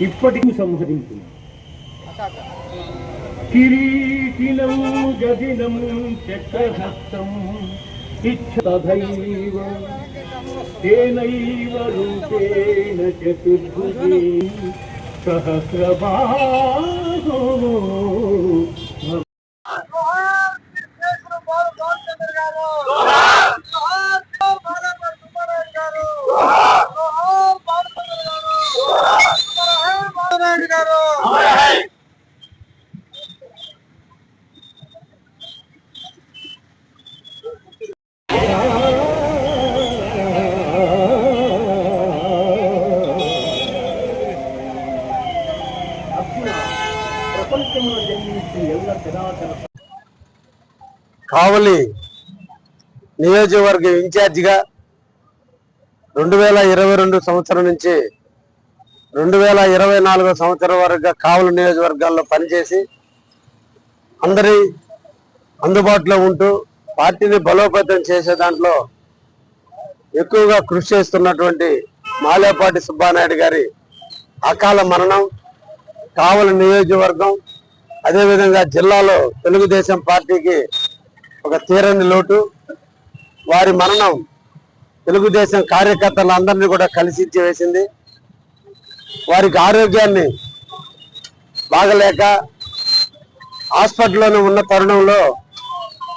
ఇప్పటికి సంహరించు కిరీటినం గదినం చక్రహస్తం ఇచ్చదైవ తేనైవ రూపేణ చతుర్భుజే సహస్రబాహో కావలి నియోజకవర్గ ఇన్ఛార్జిగా 2022 సంవత్సరం నుంచి 2024 సంవత్సరం వరకు కావలి నియోజకవర్గాల్లో పనిచేసి అందరి అందుబాటులో ఉంటూ పార్టీని బలోపేతం చేసే దాంట్లో ఎక్కువగా కృషి చేస్తున్నటువంటి మాలేపాటి సుబ్బానాయుడు గారి అకాల మరణం కావలి నియోజకవర్గం అదేవిధంగా జిల్లాలో తెలుగుదేశం పార్టీకి ఒక తీరని లోటు. వారి మరణం తెలుగుదేశం కార్యకర్తలందరినీ కూడా కలిసి వేసింది. వారికి ఆరోగ్యాన్ని బాగలేక హాస్పిటల్లోనే ఉన్న తరుణంలో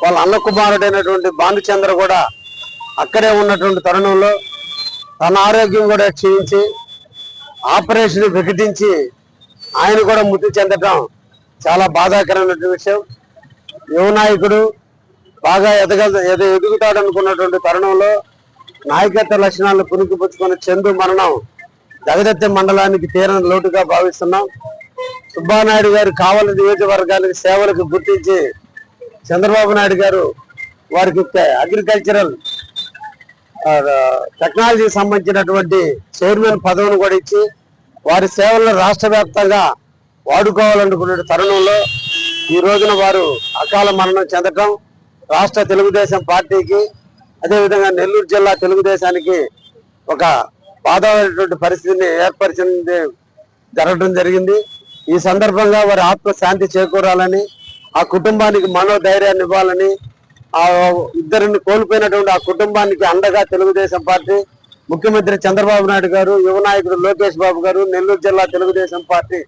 వాళ్ళ అన్న కుమారుడైనటువంటి భానుచంద్ర కూడా అక్కడే ఉన్నటువంటి తరుణంలో తన ఆరోగ్యం కూడా క్షీణించి ఆపరేషన్ వికటించి ఆయన కూడా మృతి చెందటం చాలా బాధాకరమైన విషయం. యువ నాయకుడు బాగా ఎదుగుతాడు అనుకున్నటువంటి తరుణంలో నాయకత్వ లక్షణాలను పుణికిపుచ్చుకున్న చందు మరణం జగదత్తి మండలానికి తీరని లోటుగా భావిస్తున్నాం. సుబ్బానాయుడు గారు కావలి నియోజకవర్గానికి సేవలకు గుర్తించి చంద్రబాబు నాయుడు గారు వారికి అగ్రికల్చరల్ టెక్నాలజీకి సంబంధించినటువంటి చైర్మన్ పదవిని కూడా ఇచ్చి వారి సేవలను రాష్ట్ర వ్యాప్తంగా వాడుకోవాలనుకునే తరుణంలో ఈ రోజున వారు అకాల మరణం చెందటం రాష్ట్ర తెలుగుదేశం పార్టీకి అదేవిధంగా నెల్లూరు జిల్లా తెలుగుదేశానికి ఒక బాధమైనటువంటి పరిస్థితిని ఏర్పరిచింది జరగడం జరిగింది. ఈ సందర్భంగా వారి ఆత్మశాంతి చేకూరాలని ఆ కుటుంబానికి మనోధైర్యాన్ని ఇవ్వాలని ఆ ఇద్దరిని కోల్పోయినటువంటి ఆ కుటుంబానికి అండగా తెలుగుదేశం పార్టీ ముఖ్యమంత్రి చంద్రబాబు నాయుడు గారు యువ నాయకుడు లోకేష్ బాబు గారు నెల్లూరు జిల్లా తెలుగుదేశం పార్టీ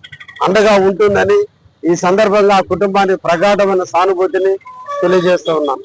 అండగా ఉంటుందని ఈ సందర్భంగా ఆ కుటుంబానికి ప్రగాఢమైన సానుభూతిని తెలియజేస్తూ ఉన్నాం.